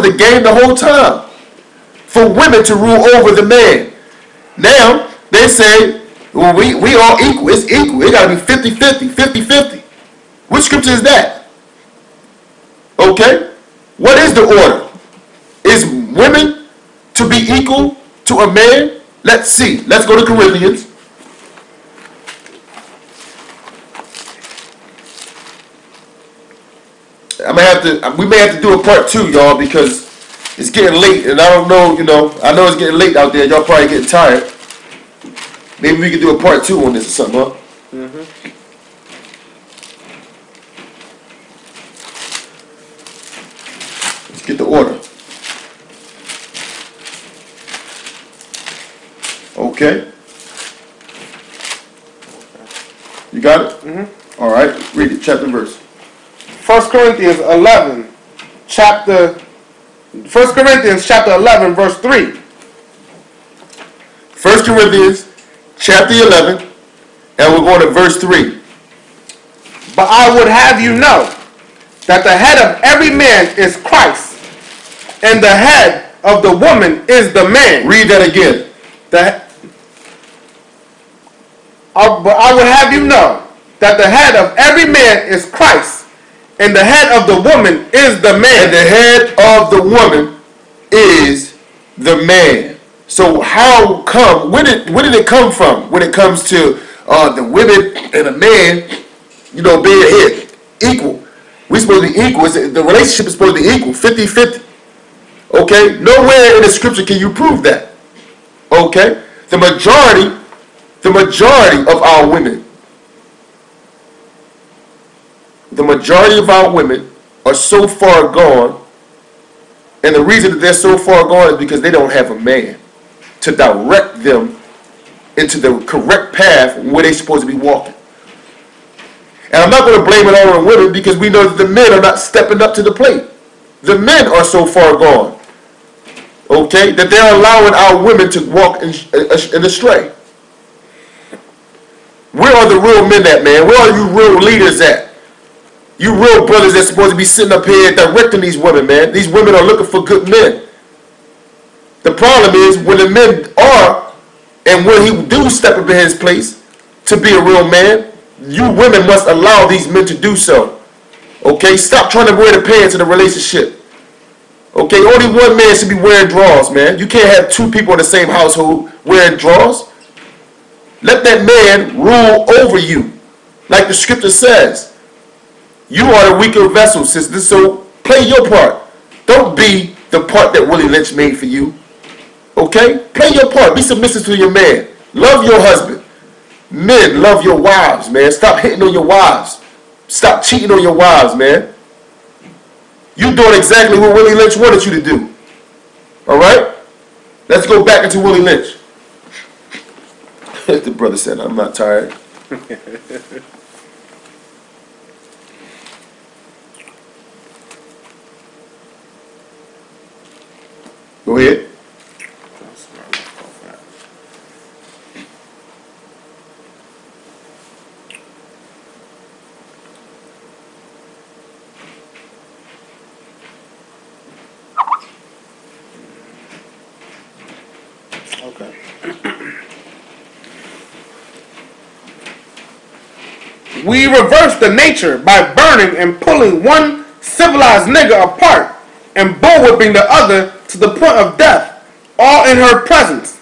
the game the whole time. For women to rule over the man. Now, they say, well, we all equal. It's equal. It got to be 50-50, 50-50. What scripture is that? Okay? What is the order? Is women to be equal to a man? Let's see. Let's go to Corinthians. We may have to do a part 2, y'all, because it's getting late, and I don't know, I know it's getting late out there. Y'all probably getting tired. Maybe we could do a part 2 on this or something, huh? Mm-hmm. Let's get the order. Okay. You got it? Mm-hmm. All right. Read it, chapter and verse. 1 Corinthians chapter 11, verse 3. 1 Corinthians chapter 11, and we're going to verse 3. But I would have you know that the head of every man is Christ, and the head of the woman is the man. Read that again. But I would have you know that the head of every man is Christ, and the head of the woman is the man. And the head of the woman is the man. So how come, where did it come from when it comes to the women and a man, being here, equal? We're supposed to be equal. The relationship is supposed to be equal, 50-50. Okay? Nowhere in the scripture can you prove that. Okay? The majority of our women are so far gone, and the reason that they're so far gone is because they don't have a man to direct them into the correct path where they're supposed to be walking. And I'm not going to blame it all on women, because we know that the men are not stepping up to the plate. The men are so far gone, okay, that they're allowing our women to walk in astray. Where are the real men at, man? Where are you real leaders at? You real brothers that's supposed to be sitting up here directing these women, man. These women are looking for good men. The problem is when the men are, and when he do step up in his place to be a real man, you women must allow these men to do so. Okay? Stop trying to wear the pants in a relationship. Okay? Only one man should be wearing drawers, man. You can't have two people in the same household wearing drawers. Let that man rule over you. Like the scripture says. You are the weaker vessel, sister, so play your part. Don't be the part that Willie Lynch made for you. Okay? Play your part. Be submissive to your man. Love your husband. Men, love your wives, man. Stop hitting on your wives. Stop cheating on your wives, man. You doing exactly what Willie Lynch wanted you to do. Alright? Let's go back into Willie Lynch. The brother said, I'm not tired. Go ahead. Okay. We reverse the nature by burning and pulling one civilized nigger apart and bullwhipping the other to the point of death, all in her presence.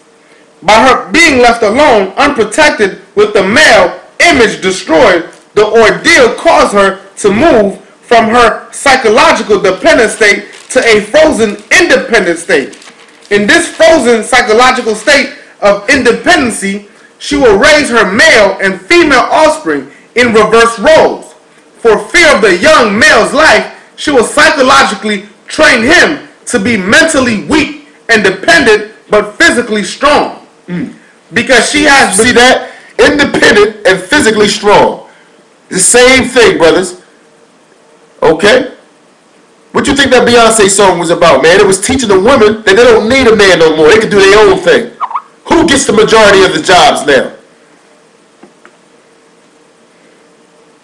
By her being left alone, unprotected, with the male image destroyed, the ordeal caused her to move from her psychological dependent state to a frozen independent state. In this frozen psychological state of independency, she will raise her male and female offspring in reverse roles. For fear of the young male's life, she will psychologically train him to be mentally weak and dependent but physically strong. Because she has... See that? Independent and physically strong. The same thing, brothers. Okay? What you think that Beyonce song was about, man? It was teaching the women that they don't need a man no more. They can do their own thing. Who gets the majority of the jobs now?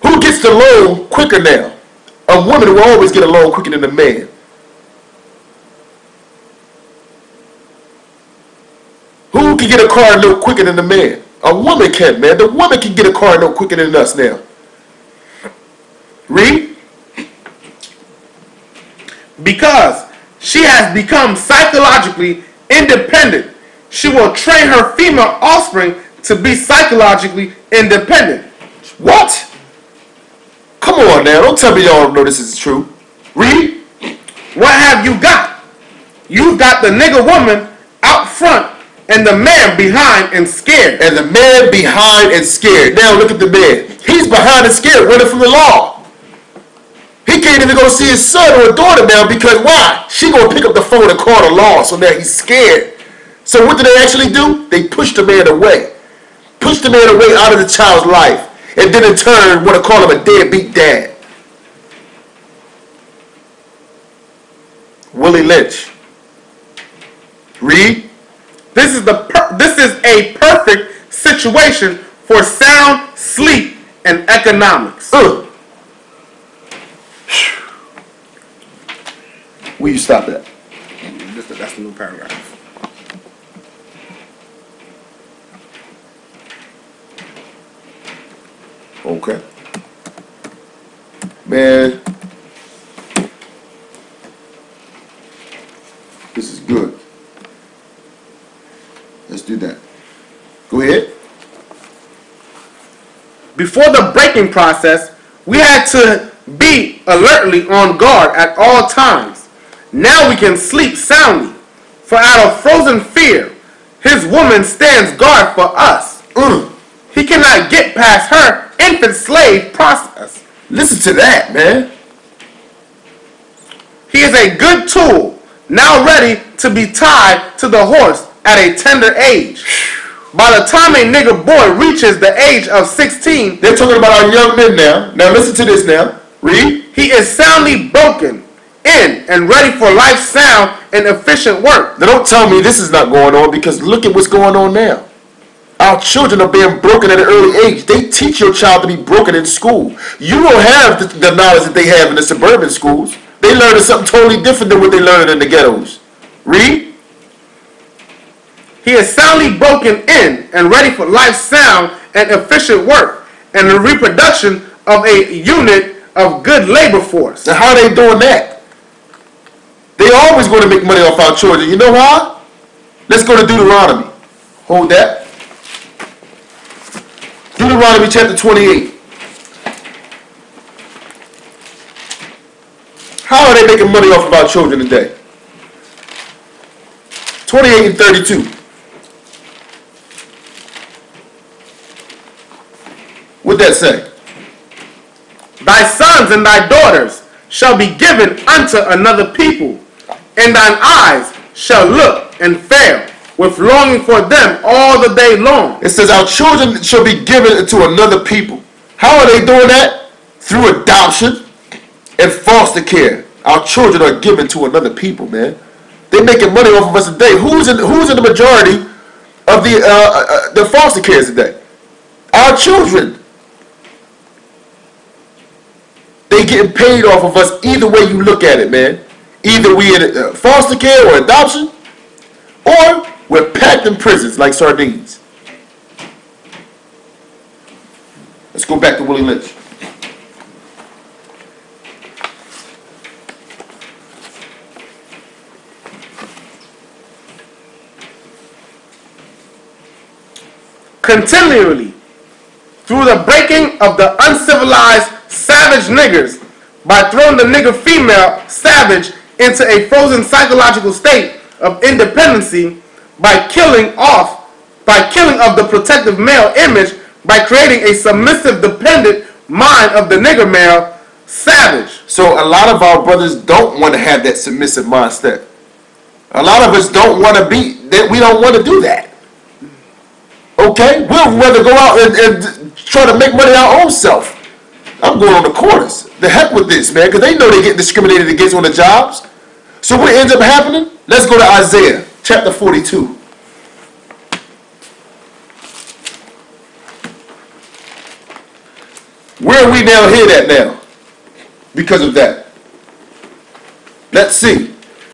Who gets the loan quicker now? A woman will always get a loan quicker than a man. can get a car no quicker than the man? A woman can, man. The woman can get a car no quicker than us now. Read. Because she has become psychologically independent, she will train her female offspring to be psychologically independent. What? Come on now. Don't tell me y'all don't know this is true. Read. What have you got? You've got the nigger woman out front and the man behind and scared. And the man behind and scared. Now look at the man. He's behind and scared, running from the law. He can't even go see his son or daughter now because why? She gonna pick up the phone and call the law, so now he's scared. So what do they actually do? They push the man away. Push the man away out of the child's life. And then in turn want to call him a deadbeat dad. Willie Lynch. Read. This is a perfect situation for sound sleep and economics. Will you stop that? That's the new paragraph. Okay. Man, this is good. Let's do that. Go ahead. Before the breaking process, we had to be alertly on guard at all times. Now we can sleep soundly, for out of frozen fear, his woman stands guard for us. He cannot get past her infant slave process. Listen to that, man. He is a good tool, now ready to be tied to the horse at a tender age. By the time a nigger boy reaches the age of 16, they're talking about our young men now. Now listen to this now. Read. He is soundly broken in and ready for life sound and efficient work. Now don't tell me this is not going on, because look at what's going on now. Our children are being broken at an early age. They teach your child to be broken in school. You don't have the knowledge that they have in the suburban schools. They learn something totally different than what they learn in the ghettos. Read. He is soundly broken in and ready for life sound and efficient work and the reproduction of a unit of good labor force. Now how are they doing that? They always going to make money off our children. You know why? Let's go to Deuteronomy. Hold that. Deuteronomy chapter 28. How are they making money off of our children today? 28 and 32. What'd that say? Thy sons and thy daughters shall be given unto another people, and thine eyes shall look and fail with longing for them all the day long. It says our children shall be given to another people. How are they doing that? Through adoption and foster care. Our children are given to another people, man. They're making money off of us today. Who's in the majority of the foster care today? Our children. They getting paid off of us either way you look at it, man. Either we in foster care or adoption, or we're packed in prisons like sardines. Let's go back to Willie Lynch. Continually, through the breaking of the uncivilized savage niggers, by throwing the nigger female savage into a frozen psychological state of independency, by killing of the protective male image, by creating a submissive dependent mind of the nigger male savage. So a lot of our brothers don't want to have that submissive mindset. A lot of us don't want to be that. We don't want to do that. Okay, we'll rather go out and try to make money our own self. I'm going on the corners. The heck with this, man, because they know they get discriminated against on the jobs. So what ends up happening? Let's go to Isaiah chapter 42. Where are we now hid at now? Because of that. Let's see.